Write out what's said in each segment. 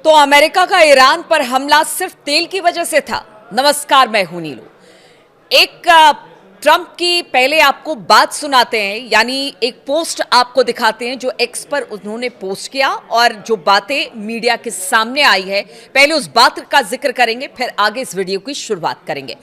तो अमेरिका का ईरान पर हमला सिर्फ तेल की वजह से था। नमस्कार, मैं हूं नीलू। एक ट्रंप की पहले आपको बात सुनाते हैं, यानी एक पोस्ट आपको दिखाते हैं जो एक्स पर उन्होंने पोस्ट किया और जो बातें मीडिया के सामने आई है। पहले उस बात का जिक्र करेंगे, फिर आगे इस वीडियो की शुरुआत करेंगे।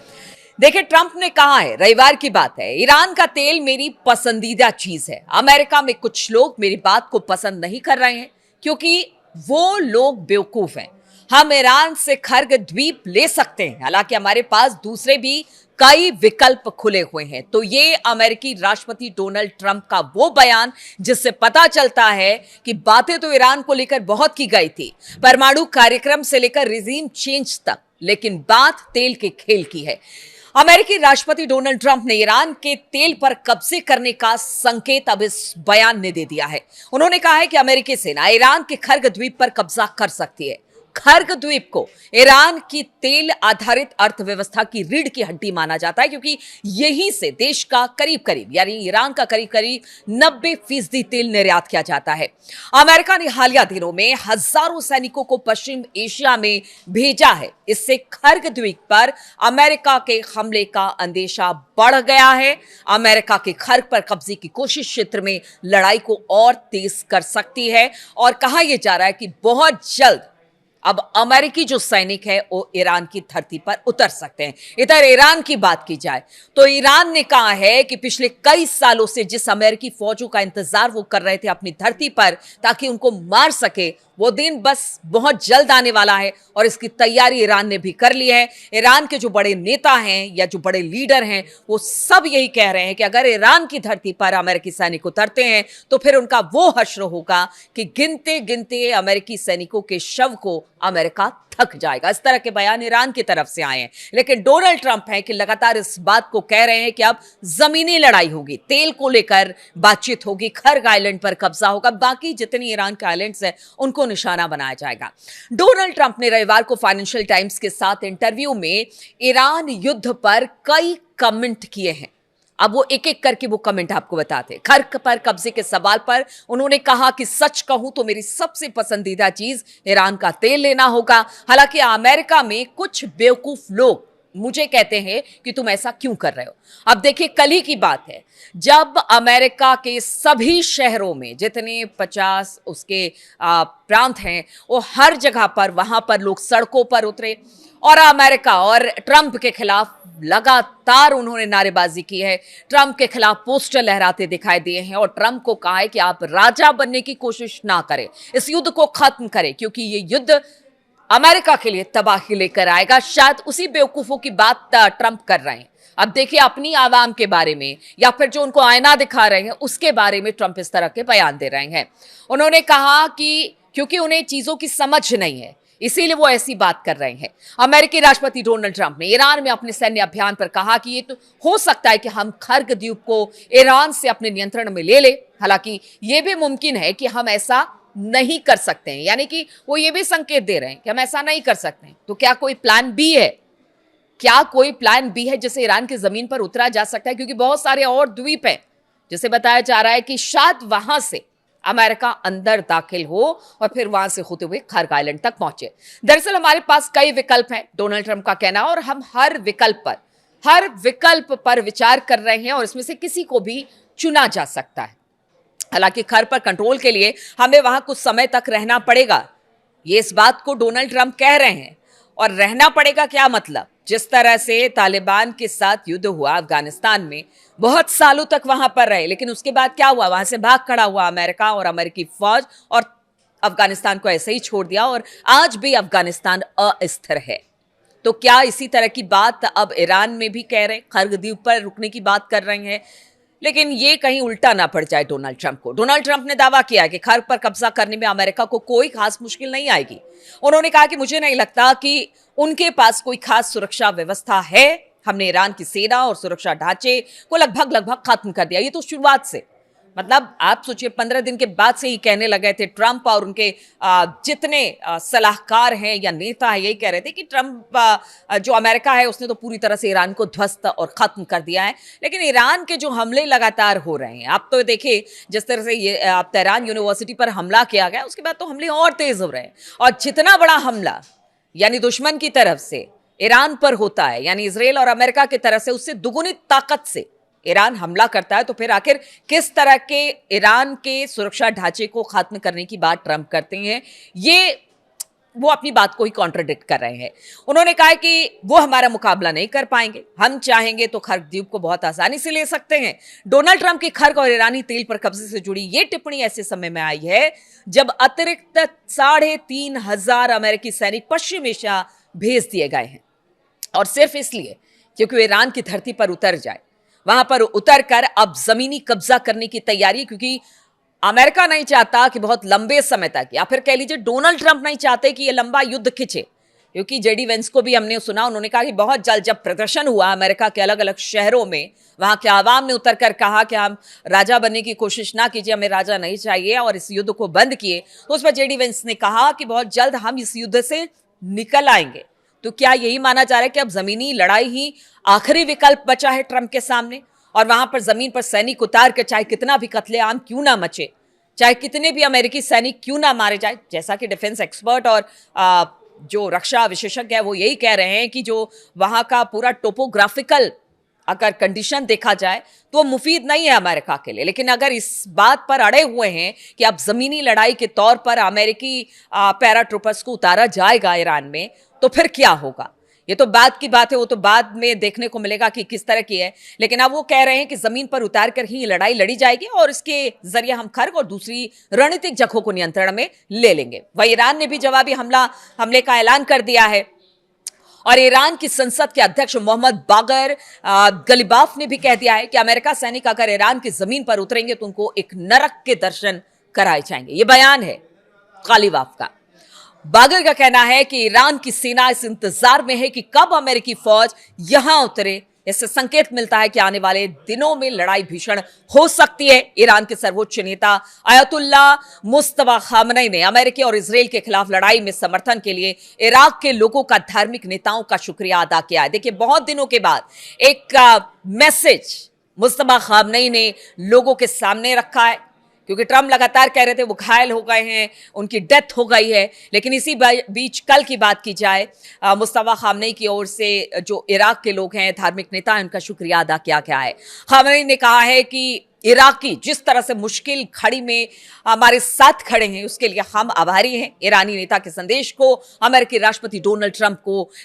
देखिए, ट्रंप ने कहा है, रविवार की बात है, ईरान का तेल मेरी पसंदीदा चीज है। अमेरिका में कुछ लोग मेरी बात को पसंद नहीं कर रहे हैं क्योंकि वो लोग बेवकूफ हैं। हम ईरान से खर्ग द्वीप ले सकते हैं, हालांकि हमारे पास दूसरे भी कई विकल्प खुले हुए हैं। तो ये अमेरिकी राष्ट्रपति डोनाल्ड ट्रंप का वो बयान जिससे पता चलता है कि बातें तो ईरान को लेकर बहुत की गई थी, परमाणु कार्यक्रम से लेकर रिजीम चेंज तक, लेकिन बात तेल के खेल की है। अमेरिकी राष्ट्रपति डोनाल्ड ट्रंप ने ईरान के तेल पर कब्जे करने का संकेत अब इस बयान ने दे दिया है। उन्होंने कहा है कि अमेरिकी सेना ईरान के खर्ग द्वीप पर कब्जा कर सकती है। खर्ग द्वीप को ईरान की तेल आधारित अर्थव्यवस्था की रीढ़ की हड्डी माना जाता है, क्योंकि यहीं से देश का करीब करीब, यानी ईरान का करीब करीब 90% तेल निर्यात किया जाता है। अमेरिका ने हालिया दिनों में हजारों सैनिकों को पश्चिम एशिया में भेजा है। इससे खर्ग द्वीप पर अमेरिका के हमले का अंदेशा बढ़ गया है। अमेरिका के खर्ग पर कब्जे की कोशिश क्षेत्र में लड़ाई को और तेज कर सकती है और कहा यह जा रहा है कि बहुत जल्द अब अमेरिकी जो सैनिक है वो ईरान की धरती पर उतर सकते हैं। इधर ईरान की बात की जाए तो ईरान ने कहा है कि पिछले कई सालों से जिस अमेरिकी फौजों का इंतजार वो कर रहे थे अपनी धरती पर ताकि उनको मार सके, वो दिन बस बहुत जल्द आने वाला है और इसकी तैयारी ईरान ने भी कर ली है। ईरान के जो बड़े नेता हैं या जो बड़े लीडर हैं वो सब यही कह रहे हैं कि अगर ईरान की धरती पर अमेरिकी सैनिक उतरते हैं तो फिर उनका वो हश्र होगा कि गिनते गिनते अमेरिकी सैनिकों के शव को अमेरिका थक जाएगा। इस तरह के बयान ईरान की तरफ से आए हैं, लेकिन डोनाल्ड ट्रंप हैं कि लगातार इस बात को कह रहे हैं कि अब जमीनी लड़ाई होगी, तेल को लेकर बातचीत होगी, खर्ग आइलैंड पर कब्जा होगा, बाकी जितनी ईरान के आइलैंड्स हैं उनको निशाना बनाया जाएगा। डोनाल्ड ट्रंप ने रविवार को फाइनेंशियल टाइम्स के साथ इंटरव्यू में ईरान युद्ध पर कई कमेंट किए हैं। अब वो एक एक करके वो कमेंट आपको बताते। खर्ग पर कब्जे के सवाल पर उन्होंने कहा कि सच कहूं तो मेरी सबसे पसंदीदा चीज ईरान का तेल लेना होगा। हालांकि अमेरिका में कुछ बेवकूफ लोग मुझे कहते हैं कि तुम ऐसा क्यों कर रहे हो। अब देखिए, कल ही की बात है जब अमेरिका के सभी शहरों में जितने 50 उसके प्रांत हैं वो हर जगह पर वहां पर लोग सड़कों पर उतरे और अमेरिका और ट्रंप के खिलाफ लगातार उन्होंने नारेबाजी की है। ट्रंप के खिलाफ पोस्टर लहराते दिखाई दिए हैं और ट्रंप को कहा है कि आप राजा बनने की कोशिश ना करें, इस युद्ध को खत्म करें, क्योंकि ये युद्ध अमेरिका के लिए तबाही लेकर आएगा। शायद उसी बेवकूफों की बात ट्रंप कर रहे हैं। अब देखिए, अपनी आवाम के बारे में या फिर जो उनको आईना दिखा रहे हैं उसके बारे में ट्रंप इस तरह के बयान दे रहे हैं। उन्होंने कहा कि क्योंकि उन्हें चीजों की समझ नहीं है इसीलिए वो ऐसी बात कर रहे हैं। अमेरिकी राष्ट्रपति डोनाल्ड ट्रंप ने ईरान में अपने सैन्य अभियान पर कहा कि ये तो हो सकता है कि हम खर्ग द्वीप को ईरान से अपने नियंत्रण में ले ले, हालांकि ये भी मुमकिन है कि हम ऐसा नहीं कर सकते हैं, यानी कि वो ये भी संकेत दे रहे हैं कि हम ऐसा नहीं कर सकते हैं। तो क्या कोई प्लान बी है? क्या कोई प्लान बी है जिससे ईरान की जमीन पर उतरा जा सकता है? क्योंकि बहुत सारे और द्वीप हैं जिसे बताया जा रहा है कि शायद वहां से अमेरिका अंदर दाखिल हो और फिर वहां से होते हुए खर्ग आइलैंड तक पहुंचे। दरअसल हमारे पास कई विकल्प हैं, डोनाल्ड ट्रंप का कहना, और हम हर विकल्प पर विचार कर रहे हैं और इसमें से किसी को भी चुना जा सकता है। हालांकि खर्ग पर कंट्रोल के लिए हमें वहां कुछ समय तक रहना पड़ेगा, ये इस बात को डोनाल्ड ट्रंप कह रहे हैं। और रहना पड़ेगा क्या मतलब? जिस तरह से तालिबान के साथ युद्ध हुआ अफगानिस्तान में, बहुत सालों तक वहां पर रहे, लेकिन उसके बाद क्या हुआ? वहां से भाग खड़ा हुआ अमेरिका और अमेरिकी फौज और अफगानिस्तान को ऐसे ही छोड़ दिया और आज भी अफगानिस्तान अस्थिर है। तो क्या इसी तरह की बात अब ईरान में भी कह रहे हैं, खर्ग द्वीप पर रुकने की बात कर रहे हैं? लेकिन ये कहीं उल्टा ना पड़ जाए डोनाल्ड ट्रंप को। डोनाल्ड ट्रंप ने दावा किया है कि खर्ग पर कब्जा करने में अमेरिका को कोई खास मुश्किल नहीं आएगी। उन्होंने कहा कि मुझे नहीं लगता कि उनके पास कोई खास सुरक्षा व्यवस्था है। हमने ईरान की सेना और सुरक्षा ढांचे को लगभग खत्म कर दिया, ये तो शुरुआत से। मतलब आप सोचिए 15 दिन के बाद से ही कहने लगे थे ट्रंप और उनके जितने सलाहकार हैं या नेता है, यही कह रहे थे कि ट्रंप जो अमेरिका है उसने तो पूरी तरह से ईरान को ध्वस्त और खत्म कर दिया है। लेकिन ईरान के जो हमले लगातार हो रहे हैं, आप तो देखिए जिस तरह से ये तेहरान यूनिवर्सिटी पर हमला किया गया, उसके बाद तो हमले और तेज हो रहे हैं। और जितना बड़ा हमला यानी दुश्मन की तरफ से ईरान पर होता है, यानी इजराइल और अमेरिका की तरफ से, उससे दुगुनी ताकत से ईरान हमला करता है, तो फिर आखिर किस तरह के ईरान के सुरक्षा ढांचे को खत्म करने की बात ट्रंप करते हैं, ये वो अपनी बात को ही कॉन्ट्रडिक्ट कर रहे हैं। उन्होंने कहा कि वो हमारा मुकाबला नहीं कर पाएंगे, हम चाहेंगे तो खर्ग द्वीप को बहुत आसानी से ले सकते हैं। डोनाल्ड ट्रंप की खर्ग और ईरानी तेल पर कब्जे से जुड़ी ये टिप्पणी ऐसे समय में आई है जब अतिरिक्त 3,500 अमेरिकी सैनिक पश्चिम एशिया भेज दिए गए हैं, और सिर्फ इसलिए क्योंकि वो ईरान की धरती पर उतर जाए। वहां पर उतर कर अब जमीनी कब्जा करने की तैयारी, क्योंकि अमेरिका नहीं चाहता कि बहुत लंबे समय तक, या फिर कह लीजिए डोनाल्ड ट्रंप नहीं चाहते कि यह लंबा युद्ध खिंचे। क्योंकि जेडी वेंस को भी हमने सुना, उन्होंने कहा कि बहुत जल्द जब प्रदर्शन हुआ अमेरिका के अलग अलग शहरों में, वहां के आवाम ने उतर कर कहा कि हम राजा बनने की कोशिश ना कीजिए, हमें राजा नहीं चाहिए, और इस युद्ध को बंद किए, तो उस पर जेडी वेंस ने कहा कि बहुत जल्द हम इस युद्ध से निकल आएंगे। तो क्या यही माना जा रहा है कि अब जमीनी लड़ाई ही आखिरी विकल्प बचा है ट्रंप के सामने, और वहां पर जमीन पर सैनिक उतार कर चाहे कितना भी कत्लेआम क्यों ना मचे, चाहे कितने भी अमेरिकी सैनिक क्यों ना मारे जाए, जैसा कि डिफेंस एक्सपर्ट और जो रक्षा विशेषज्ञ है वो यही कह रहे हैं कि जो वहां का पूरा टोपोग्राफिकल अगर कंडीशन देखा जाए तो वो मुफीद नहीं है अमेरिका के लिए। लेकिन अगर इस बात पर अड़े हुए हैं कि अब जमीनी लड़ाई के तौर पर अमेरिकी पैराट्रूपर्स को उतारा जाएगा ईरान में, तो फिर क्या होगा, ये तो बात की बात है, वो तो बाद में देखने को मिलेगा कि किस तरह की है। लेकिन अब वो कह रहे हैं कि जमीन पर उतार कर ही लड़ाई लड़ी जाएगी और इसके जरिए हम खर्ग और दूसरी रणनीतिक जगहों को नियंत्रण में ले लेंगे। वही ईरान ने भी जवाबी हमले का ऐलान कर दिया है, और ईरान की संसद के अध्यक्ष मोहम्मद बागर गलिबाफ ने भी कह दिया है कि अमेरिका सैनिक अगर ईरान की जमीन पर उतरेंगे तो उनको एक नरक के दर्शन कराए जाएंगे। ये बयान है गलिबाफ का। बागर का कहना है कि ईरान की सेना इस इंतजार में है कि कब अमेरिकी फौज यहां उतरे। इससे संकेत मिलता है कि आने वाले दिनों में लड़ाई भीषण हो सकती है। ईरान के सर्वोच्च नेता अयतुल्ला मुस्तफा खामनई ने अमेरिका और इजराइल के खिलाफ लड़ाई में समर्थन के लिए इराक के लोगों का, धार्मिक नेताओं का शुक्रिया अदा किया है। देखिए, बहुत दिनों के बाद एक मैसेज मुस्तफा खामनई ने लोगों के सामने रखा है, क्योंकि ट्रंप लगातार कह रहे थे वो घायल हो गए हैं, उनकी डेथ हो गई है। लेकिन इसी बीच कल की बात की जाए, मुस्तफा खामनई की ओर से जो इराक के लोग हैं, धार्मिक नेता हैं, उनका शुक्रिया अदा किया गया है। खामनई ने कहा है कि इराकी जिस तरह से मुश्किल घड़ी में हमारे साथ खड़े हैं उसके लिए हम आभारी हैं। ईरानी नेता के संदेश को अमेरिकी राष्ट्रपति डोनाल्ड ट्रंप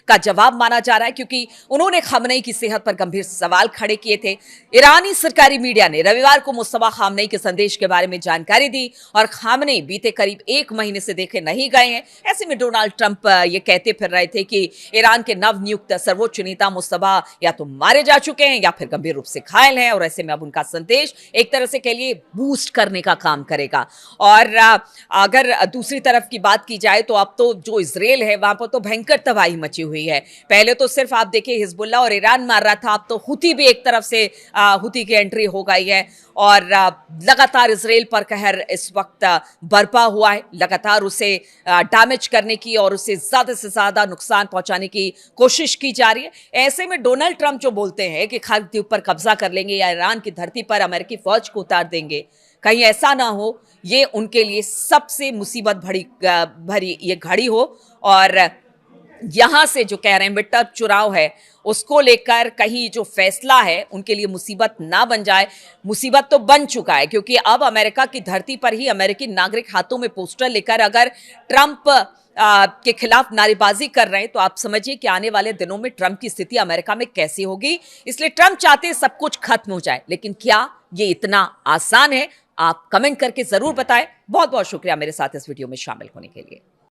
का जवाब माना जा रहा है, क्योंकि उन्होंने खामनई की सेहत पर गंभीर सवाल खड़े किए थे। ईरानी सरकारी मीडिया ने रविवार को मुस्तफा खामनई के संदेश के बारे में जानकारी दी, और खामनई बीते करीब 1 महीने से देखे नहीं गए हैं। ऐसे में डोनाल्ड ट्रंप ये कहते फिर रहे थे कि ईरान के नवनियुक्त सर्वोच्च नेता मुस्तफा या तो मारे जा चुके हैं या फिर गंभीर रूप से घायल हैं, और ऐसे में अब उनका संदेश एक तरह से कह लिए बूस्ट करने का काम करेगा। और अगर दूसरी तरफ की बात की जाए तो अब तो जो इजराइल है वहां पर तो भयंकर तबाही मची हुई है। पहले तो सिर्फ आप देखिए हिजबुल्लाह और ईरान मार रहा था, अब तो हुती भी एक तरफ से हुती की एंट्री हो गई है, और लगातार इजराइल पर कहर इस वक्त बरपा हुआ है। लगातार उसे डैमेज करने की और उसे ज्यादा से ज्यादा नुकसान पहुंचाने की कोशिश की जा रही है। ऐसे में डोनाल्ड ट्रंप जो बोलते हैं कि खर्ग द्वीप पर कब्जा कर लेंगे या ईरान की धरती पर अमेरिकी फौज को उतार देंगे, कहीं ऐसा ना हो ये उनके लिए सबसे मुसीबत भरी ये घड़ी हो। और यहां से जो कह रहे हैं मिड टर्म चुनाव है उसको लेकर कहीं जो फैसला है उनके लिए मुसीबत ना बन जाए। मुसीबत तो बन चुका है, क्योंकि अब अमेरिका की धरती पर ही अमेरिकी नागरिक हाथों में पोस्टर लेकर अगर ट्रंप के खिलाफ नारेबाजी कर रहे हैं, तो आप समझिए कि आने वाले दिनों में ट्रंप की स्थिति अमेरिका में कैसी होगी। इसलिए ट्रंप चाहते हैं सब कुछ खत्म हो जाए, लेकिन क्या ये इतना आसान है? आप कमेंट करके जरूर बताएं। बहुत बहुत शुक्रिया मेरे साथ इस वीडियो में शामिल होने के लिए।